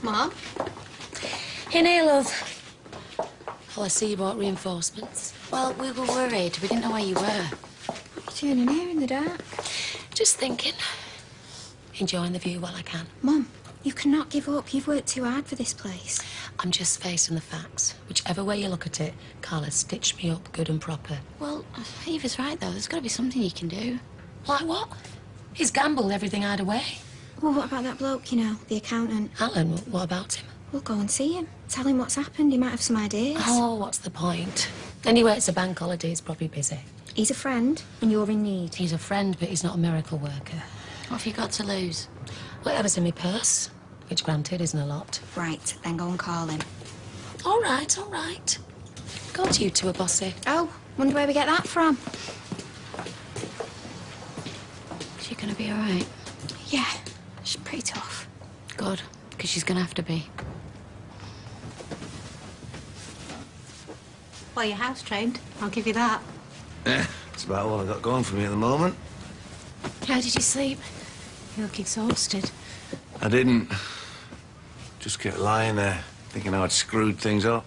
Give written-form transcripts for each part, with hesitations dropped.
Mum? In here, love. Oh, I see you brought reinforcements. Well, we were worried. We didn't know where you were. What are you doing in here in the dark? Just thinking. Enjoying the view while I can. Mum, you cannot give up. You've worked too hard for this place. I'm just facing the facts. Whichever way you look at it, Karl has stitched me up good and proper. Well, Eva's right, though. There's got to be something you can do. Like what? He's gambled everything I'd away. Well, what about that bloke, you know, the accountant? Alan, what about him? We'll go and see him. Tell him what's happened. He might have some ideas. Oh, what's the point? Anyway, it's a bank holiday. He's probably busy. He's a friend, and you're in need. He's a friend, but he's not a miracle worker. What have you got to lose? Whatever's in my purse, which granted isn't a lot. Right, then go and call him. All right, all right. Go to you two, bossy. Oh, wonder where we get that from. Is she going to be all right? Yeah, she's pretty tough. Good, because she's going to have to be. Well, you're house trained. I'll give you that. It's about all I've got going for me at the moment. How did you sleep? You look exhausted. I didn't. Just kept lying there, thinking how I'd screwed things up.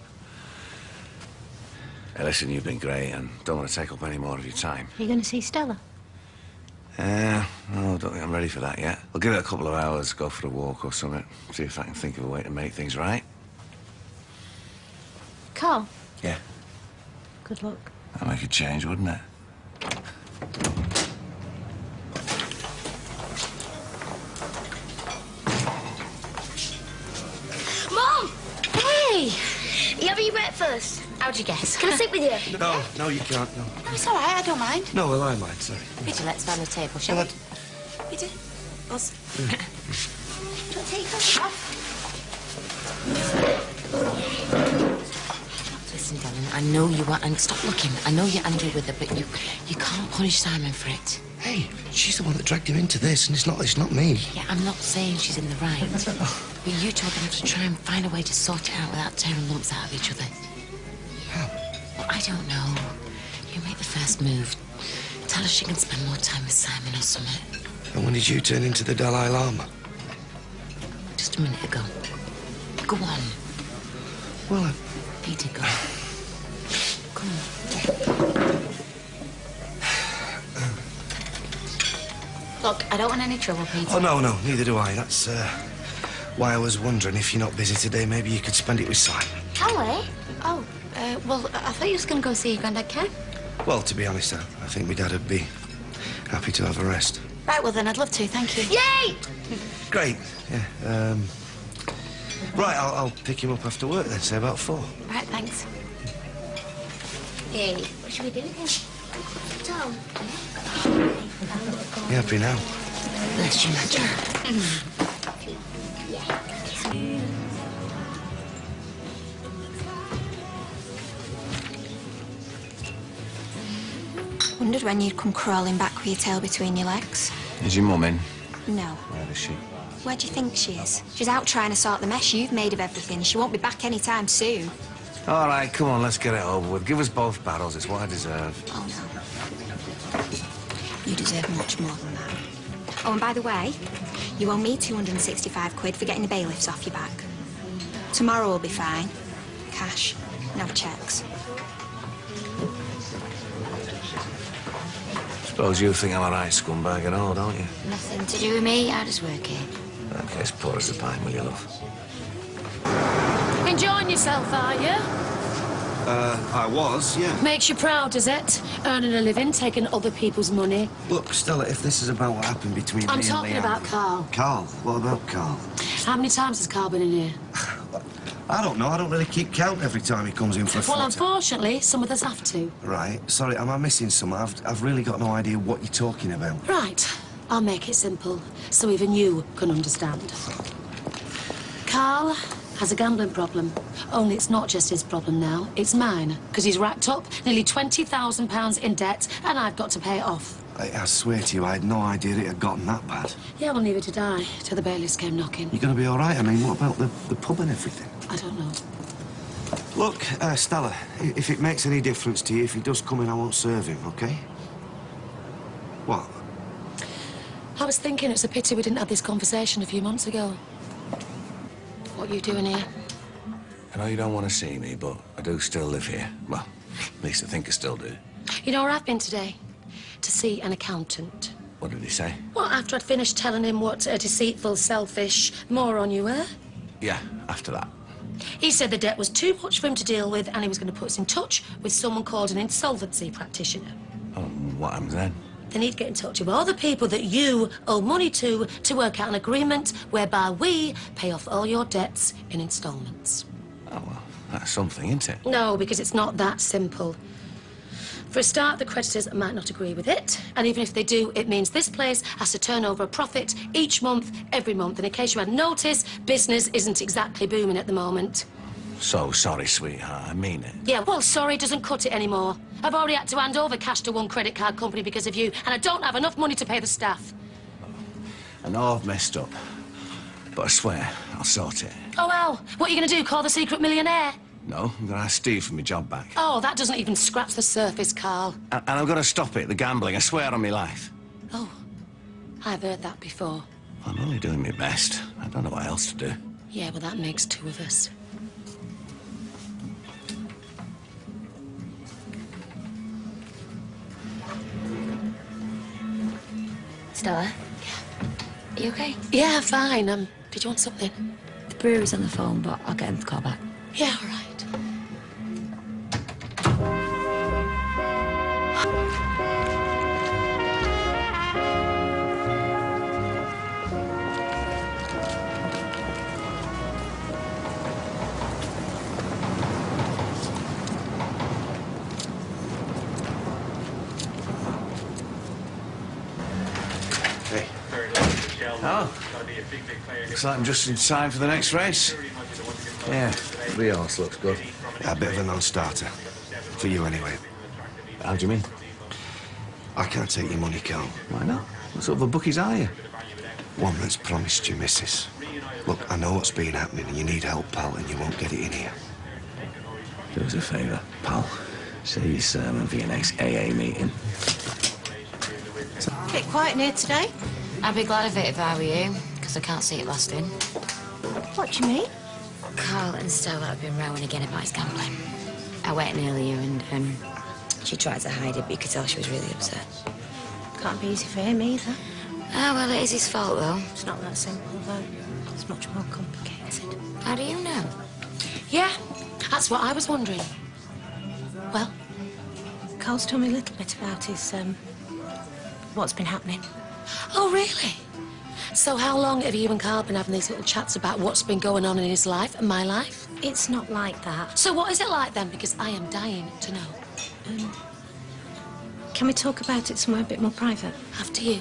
Hey, listen, you've been great and don't want to take up any more of your time. Are you going to see Stella? No, I don't think I'm ready for that yet. I'll give it a couple of hours, go for a walk or something, see if I can think of a way to make things right. Karl? Yeah. Good luck. That'd make a change, wouldn't it? Mom! Hey! You having your breakfast? How'd you guess? Can I sit with you? No, you can't, no. No, it's all right. I don't mind. No, well, I might, sorry. Peter, let's find the table, shall Well, we? Peter, us. Don't take us off. Listen, darling, I know you want... And stop looking. I know you're angry with her, but you can't punish Simon for it. Hey, she's the one that dragged him into this, and it's not me. Yeah, I'm not saying she's in the right. But you two are going to have to try and find a way to sort it out without tearing lumps out of each other. How? Well, I don't know. You make the first move. Tell her she can spend more time with Simon or something. And when did you turn into the Dalai Lama? Just a minute ago. Go on. Well, Peter, go. Come on. Look, I don't want any trouble, Peter. oh, no, neither do I. That's, why I was wondering if you're not busy today, maybe you could spend it with Simon. Kelly? Oh, well, I thought you was going to go see your granddad, Ken. Well, to be honest, I think my dad would be happy to have a rest. Right, well then, I'd love to, thank you. Yay! Great, yeah. Right, I'll pick him up after work then, say about 4. Right, thanks. Hey, what should we do again? Tom? You happy now? Bless you, my dear. Wondered when you'd come crawling back with your tail between your legs. Is your mum in? No. Where is she? Where do you think she is? She's out trying to sort the mess you've made of everything. She won't be back any time soon. All right, come on, let's get it over with. Give us both barrels, it's what I deserve. Oh, no. You deserve much more than that. Oh, and by the way, you owe me 265 quid for getting the bailiffs off your back. Tomorrow will be fine. Cash, no cheques. Suppose you think I'm a right scumbag and all, don't you? Nothing to do with me. How does work here? Okay, as poor as a pine, will you, love? Enjoying yourself, are you? I was, yeah. Makes you proud, does it? Earning a living, taking other people's money. Look, Stella, if this is about what happened between I'm me and talking Leanne... about Karl. Karl? What about Karl? How many times has Karl been in here? I don't know. I don't really keep count every time he comes in for a Well, photo. unfortunately, some of us have to. Right. Sorry, am I missing something? I've really got no idea what you're talking about. Right. I'll make it simple, so even you can understand. Karl has a gambling problem. Only it's not just his problem now, it's mine. Because he's racked up nearly £20,000 in debt, and I've got to pay it off. I swear to you, I had no idea it had gotten that bad. Yeah, well, neither did I, till the bailiffs came knocking. You're going to be all right? I mean, what about the pub and everything? I don't know. Look, Stella, if it makes any difference to you, if he does come in, I won't serve him, OK? What? I was thinking it's a pity we didn't have this conversation a few months ago. What are you doing here? I know you don't want to see me, but I do still live here. Well, at least I think I still do. You know where I've been today? To see an accountant. What did he say? Well, after I'd finished telling him what a deceitful, selfish moron you were, Yeah, after that. he said the debt was too much for him to deal with and he was going to put us in touch with someone called an insolvency practitioner. Oh, what happens then? Then he'd get in touch with all the people that you owe money to work out an agreement whereby we pay off all your debts in instalments. Oh, well, that's something, isn't it? No, because it's not that simple. For a start, the creditors might not agree with it, and even if they do, it means this place has to turn over a profit each month, every month. And in case you hadn't noticed, business isn't exactly booming at the moment. So sorry, sweetheart. I mean it. Yeah, well, sorry doesn't cut it anymore. I've already had to hand over cash to one credit card company because of you, and I don't have enough money to pay the staff. I know I've messed up, but I swear I'll sort it. Oh, well, what are you going to do, call the secret millionaire? No, I'm going to ask Steve for my job back. Oh, that doesn't even scratch the surface, Karl. And I'm going to stop it, the gambling, I swear on my life. Oh, I've heard that before. I'm only doing my best. I don't know what else to do. Yeah, well, that makes two of us. Stella? Are you okay? Yeah, fine. Did you want something? The brewer's on the phone, but I'll get him to call back. Yeah, all right. Hey. Oh. Looks like I'm just in time for the next race. Yeah, the horse looks good. A bit of a non-starter. For you, anyway. How do you mean? I can't take your money, Karl. Why not? What sort of a bookies are you? One that's promised you, missus. Look, I know what's been happening and you need help, pal, and you won't get it in here. Do us a favour, pal. Say your sermon for your next AA meeting. A bit quiet in here today. I'd be glad of it if I were you, because I can't see it lasting. What do you mean? Karl and Stella have been rowing again about his gambling. I went in earlier and she tried to hide it, but you could tell she was really upset. Can't be easy for him either. Ah, well, it is his fault, though. It's not that simple, though. It's much more complicated. How do you know? Yeah, that's what I was wondering. Well, Karl's told me a little bit about his, what's been happening. oh, really? So how long have you and Karl been having these little chats about what's been going on in his life and my life? It's not like that. So what is it like then? Because I am dying to know. Can we talk about it somewhere a bit more private? After you.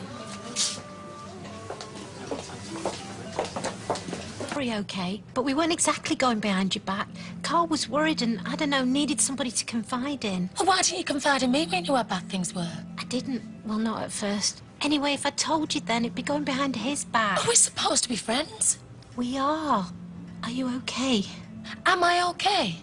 Very okay, but we weren't exactly going behind your back. Karl was worried and, I don't know, needed somebody to confide in. Well, why didn't you confide in me when you knew how bad things were? I didn't. Well, not at first. Anyway, if I told you then, it'd be going behind his back. Oh, we're supposed to be friends. We are. Are you okay? Am I okay?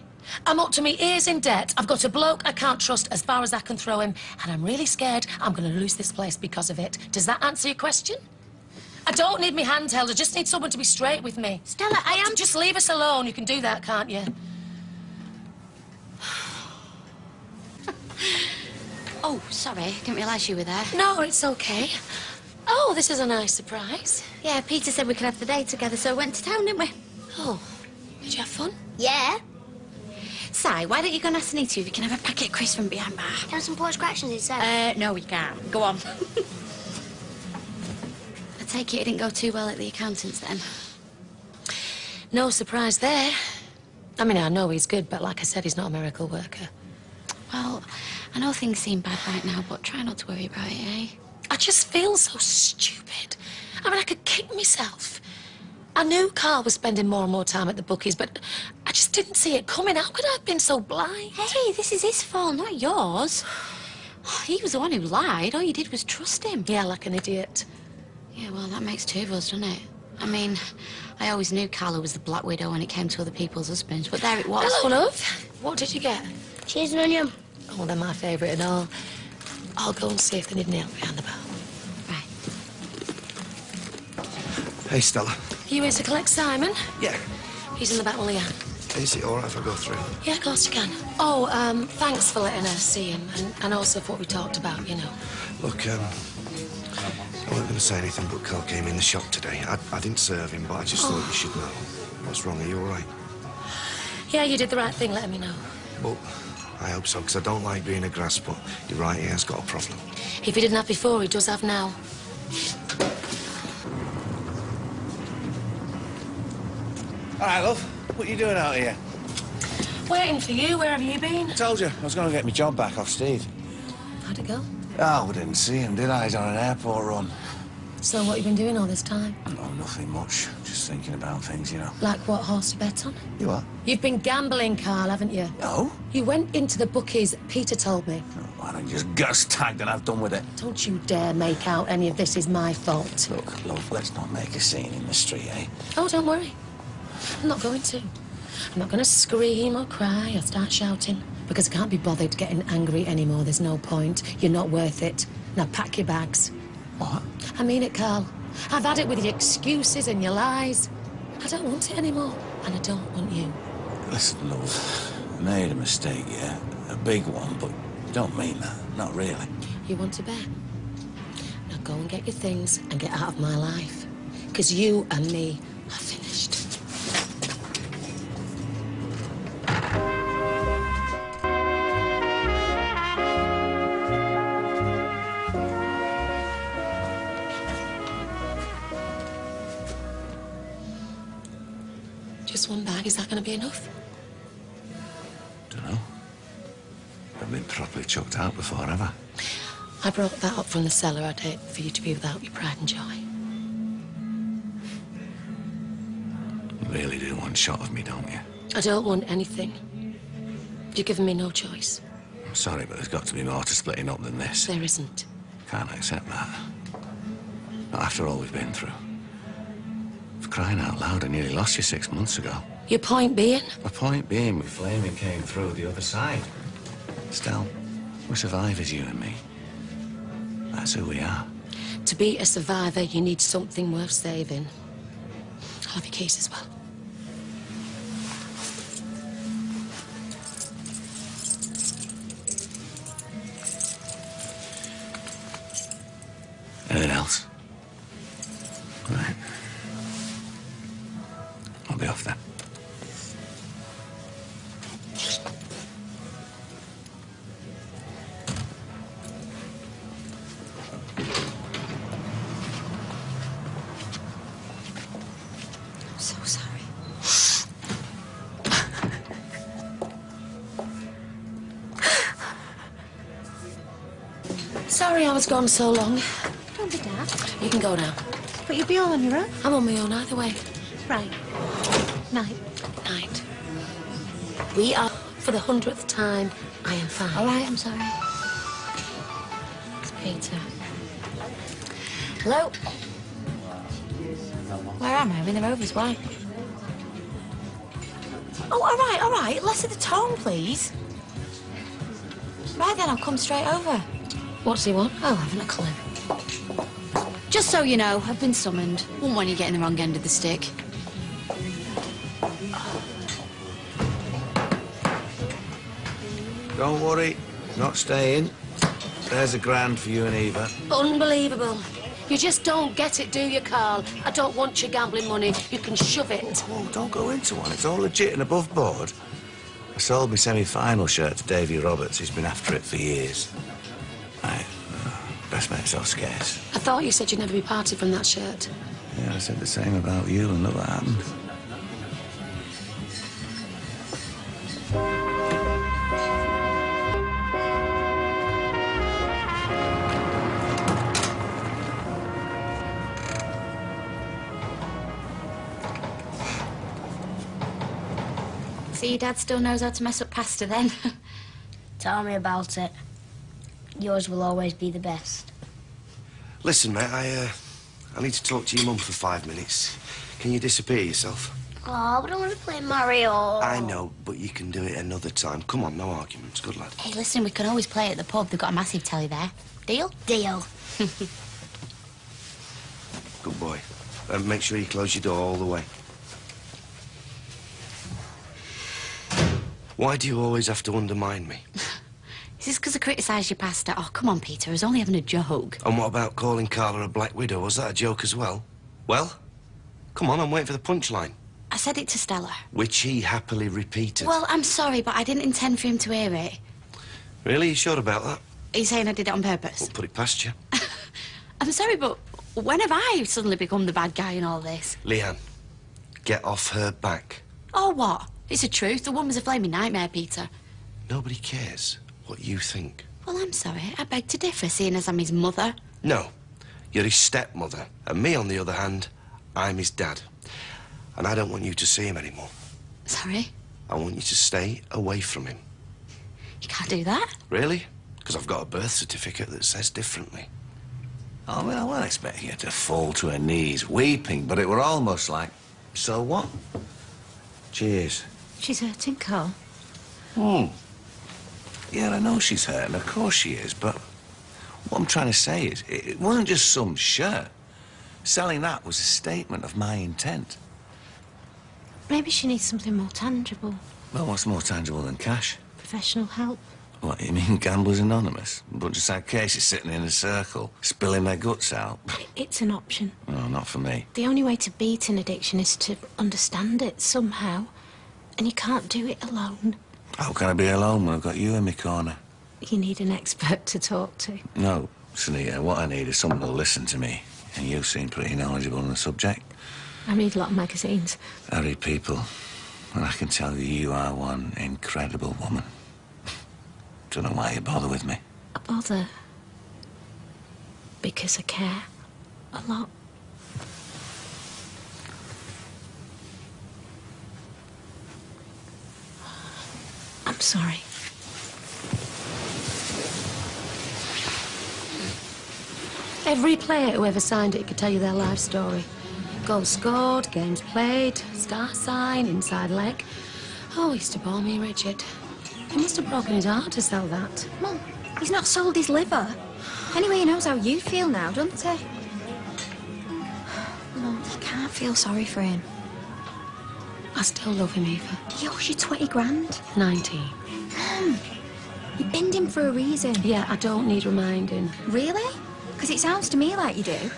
I'm up to me ears in debt. I've got a bloke I can't trust as far as I can throw him, and I'm really scared I'm going to lose this place because of it. Does that answer your question? I don't need me handheld. I just need someone to be straight with me. Stella, I am... Just leave us alone. You can do that, can't you? Oh, sorry. Didn't realise you were there. No, it's okay. Oh, this is a nice surprise. Yeah, Peter said we could have the day together, so we went to town, didn't we? Oh, did you have fun? Yeah. Si, why don't you go and ask Anita if you can have a packet of crisps from behind bar? There were some Polish corrections, he said. No, we can't. Go on. I take it didn't go too well at the accountants then. No surprise there. I mean, I know he's good, but like I said, he's not a miracle worker. Well, I know things seem bad right now, but try not to worry about it, eh? I just feel so stupid. I mean, I could kick myself. I knew Karl was spending more and more time at the bookies, but I just didn't see it coming. How could I have been so blind? Hey, this is his fault, not yours. He was the one who lied. All you did was trust him. Yeah, like an idiot. Yeah, well, that makes two of us, doesn't it? I mean, I always knew Karl was the Black Widow when it came to other people's husbands, but there it was. Hello, love. What did you get? Cheese and onion. Oh, they're my favourite and all. I'll go and see if they need any help behind the bar. Right. Hey, Stella. You here to collect Simon? Yeah. He's in the back with Leanne. Is it all right if I go through? Yeah, of course you can. Oh, thanks for letting us see him, and also for what we talked about, you know. Look, I wasn't going to say anything, but Karl came in the shop today. I didn't serve him, but I just thought you should know. What's wrong? Are you all right? Yeah, you did the right thing letting me know. Well, I hope so, because I don't like being a grass, but you're right, he has got a problem. If he didn't have before, he does have now. All right, love. What are you doing out here? Waiting for you. Where have you been? I told you, I was going to get my job back off Steve. How'd it go? Oh, we didn't see him, did I? He's on an airport run. So what you been doing all this time? Oh, nothing much. Just thinking about things, you know. Like what horse to bet on? You what? You've been gambling, Karl, haven't you? No. You went into the bookies, Peter told me. Oh, why don't you just get us tagged and have done with it? Don't you dare make out any of this is my fault. Look, love, let's not make a scene in the street, eh? Oh, don't worry. I'm not going to. I'm not going to scream or cry or start shouting because I can't be bothered getting angry anymore. There's no point. You're not worth it. Now pack your bags. What? I mean it, Karl. I've had it with your excuses and your lies. I don't want it anymore, and I don't want you. Listen, love, I made a mistake, yeah? A big one, but you don't mean that. Not really. You want to bet? Now go and get your things and get out of my life. Because you and me are finished. Just one bag, is that going to be enough? Dunno. I've been properly chucked out before, have I? I brought that up from the cellar, I'd hate for you to be without your pride and joy. You really do want a shot of me, don't you? I don't want anything. You've given me no choice. I'm sorry, but there's got to be more to splitting up than this. There isn't. Can't accept that. Not after all we've been through. For crying out loud, I nearly lost you 6 months ago. Your point being? My point being, with Flaming came through the other side. Stella, we're survivors, you and me. That's who we are. To be a survivor, you need something worth saving. I'll have your keys as well. Anything else? Right. I'll be off then. I'm so sorry. Sorry I was gone so long. Don't be daft. You can go now. But you'll be all on your own. I'm on my own either way. Right. Night. Night. We are, for the 100th time, I am fine. All right, I'm sorry. It's Peter. Hello? Where am I? I'm in the Rovers. Why? Oh, all right. Less of the tone, please. Right then, I'll come straight over. What's he want? Oh, I haven't a clue. Just so you know, I've been summoned. Wouldn't want you getting the wrong end of the stick. Don't worry, not staying. There's $1,000 for you and Eva. Unbelievable. You just don't get it, do you, Karl? I don't want your gambling money. You can shove it. Oh, don't go into one. It's all legit and above board. I sold my semi-final shirt to Davy Roberts. He's been after it for years. Right. Best mate's so scarce. I thought you said you'd never be parted from that shirt. Yeah, I said the same about you, and look what happened. So your dad still knows how to mess up pasta then? Tell me about it. Yours will always be the best. Listen, mate, I need to talk to your mum for 5 minutes. Can you disappear yourself? Oh, but I want to play Mario. I know, but you can do it another time. Come on, no arguments. Good lad. Hey, listen, we can always play at the pub. They've got a massive telly there. Deal? Deal. Good boy. Make sure you close your door all the way. Why do you always have to undermine me? Is this because I criticised your pastor? Oh, come on, Peter. I was only having a joke. And what about calling Carla a black widow? Was that a joke as well? Well, come on, I'm waiting for the punchline. I said it to Stella. Which he happily repeated. Well, I'm sorry, but I didn't intend for him to hear it. Really? You sure about that? Are you saying I did it on purpose? Won't put it past you. I'm sorry, but when have I suddenly become the bad guy in all this? Leanne, get off her back. Oh, what? It's the truth. The woman's a flaming nightmare, Peter. Nobody cares what you think. Well, I'm sorry. I beg to differ, seeing as I'm his mother. No, you're his stepmother. And me, on the other hand, I'm his dad. And I don't want you to see him anymore. Sorry? I want you to stay away from him. You can't do that. Really? Because I've got a birth certificate that says differently. Oh, well, I wasn't expecting her to fall to her knees weeping, but it were almost like, so what? Cheers. She's hurting, Karl. Yeah, I know she's hurting, of course she is, but what I'm trying to say is, it wasn't just some shirt. Selling that was a statement of my intent. Maybe she needs something more tangible. Well, what's more tangible than cash? Professional help. What, you mean Gamblers Anonymous? A bunch of sad cases sitting in a circle, spilling their guts out? It's an option. No, not for me. The only way to beat an addiction is to understand it somehow. And you can't do it alone. How can I be alone when I've got you in my corner? You need an expert to talk to. No, Sunita, what I need is someone who'll listen to me. And you seem pretty knowledgeable on the subject. I read a lot of magazines. I read people, and I can tell you are one incredible woman. Don't know why you bother with me. I bother because I care a lot. I'm sorry. Every player who ever signed it could tell you their life story. Goals scored, games played, star sign, inside leg. Oh, he used to bore me, Richard. He must have broken his heart to sell that. Mum, he's not sold his liver. Anyway, he knows how you feel now, doesn't he? Mum, you can't feel sorry for him. I still love him, Eva. He owes you 20 grand. 19. Mum, you binned him for a reason. Yeah, I don't need reminding. Really? Because it sounds to me like you do.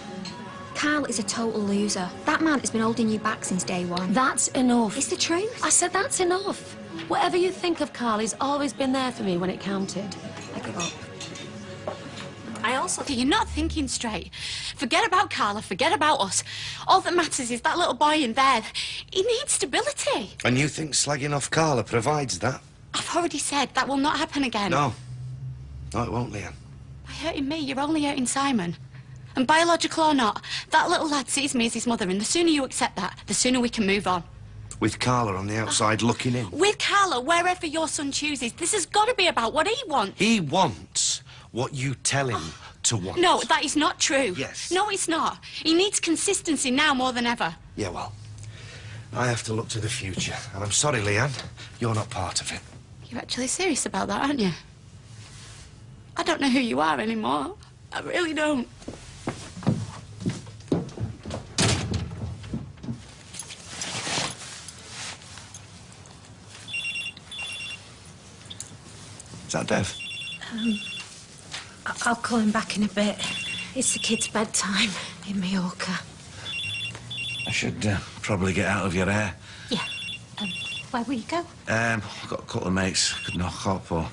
Karl is a total loser. That man has been holding you back since day one. That's enough. It's the truth. I said that's enough. Whatever you think of Karl, he's always been there for me when it counted. I give up. I also think you're not thinking straight. Forget about Carla, forget about us. All that matters is that little boy in there. He needs stability. And you think slagging off Carla provides that? I've already said that will not happen again. No. No, it won't, Leanne. By hurting me, you're only hurting Simon. And biological or not, that little lad sees me as his mother, and the sooner you accept that, the sooner we can move on. With Carla on the outside looking in. With Carla, wherever your son chooses, this has got to be about what he wants. He wants what you tell him to want. No, that is not true. Yes. No, it's not. He needs consistency now more than ever. Yeah, well, I have to look to the future. And I'm sorry, Leanne, you're not part of it. You're actually serious about that, aren't you? I don't know who you are anymore. I really don't. Is that Dev? I'll call him back in a bit. It's the kids' bedtime in Mallorca. I should probably get out of your hair. Yeah. Where will you go? I've got a couple of mates could knock up, or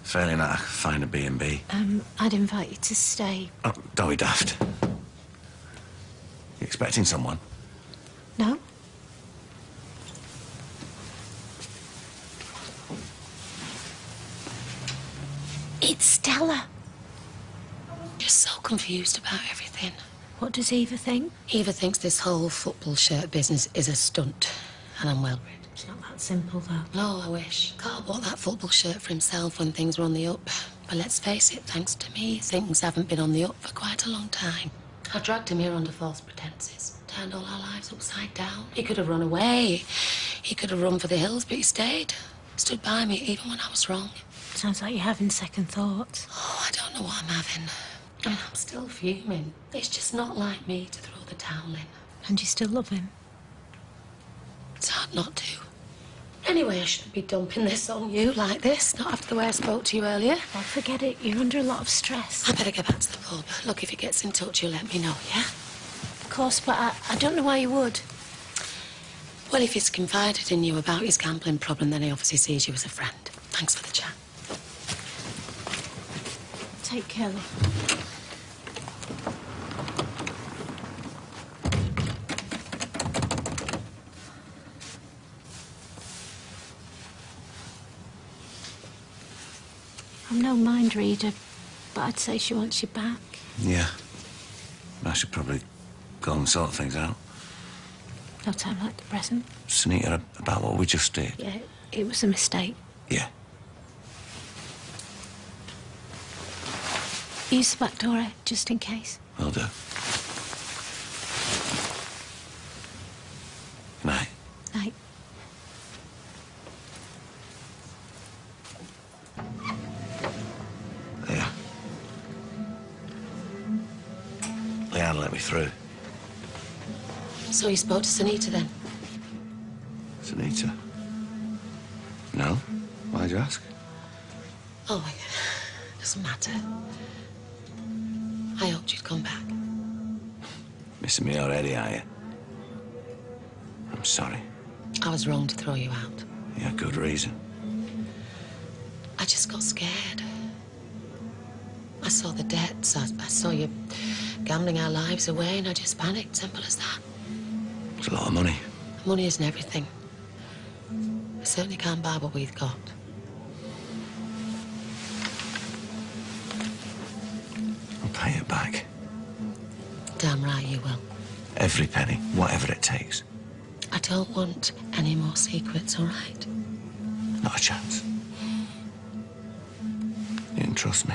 failing that, I could find a B&B. I'd invite you to stay. Oh, don't be daft. You expecting someone? No? It's Stella. You're so confused about everything. What does Eva think? Eva thinks this whole football shirt business is a stunt, and I'm well rid. It's not that simple, though. No, I wish. Karl bought that football shirt for himself when things were on the up. But let's face it, thanks to me, things haven't been on the up for quite a long time. I dragged him here under false pretenses, turned all our lives upside down. He could have run away. He could have run for the hills, but he stayed. Stood by me even when I was wrong. Sounds like you're having second thoughts. Oh, I don't know what I'm having. And I'm still fuming. It's just not like me to throw the towel in. And you still love him? It's hard not to. Anyway, I shouldn't be dumping this on you like this, not after the way I spoke to you earlier. Oh, forget it. You're under a lot of stress. I better get back to the pub. Look, if he gets in touch, you'll let me know, yeah? Of course, but I don't know why you would. Well, if he's confided in you about his gambling problem, then he obviously sees you as a friend. Thanks for the chat. Take care, love. I'm no mind reader, but I'd say she wants you back. Yeah. I should probably go and sort things out. No time like the present. Sneak her about what we just did. Yeah, it was a mistake. Yeah. Use the back door, just in case. Will do. Night. Night. Yeah. Leanne let me through. So you spoke to Sunita then? Sunita? No? Why'd you ask? Oh, well, doesn't matter. I hoped you'd come back. Missing me already, are you? I'm sorry. I was wrong to throw you out. Yeah, good reason. I just got scared. I saw the debts. I saw you gambling our lives away, and I just panicked. Simple as that. It's a lot of money. Money isn't everything. We certainly can't buy what we've got. I'll pay it back. Damn right you will. Every penny, whatever it takes. I don't want any more secrets, all right? Not a chance. You can trust me.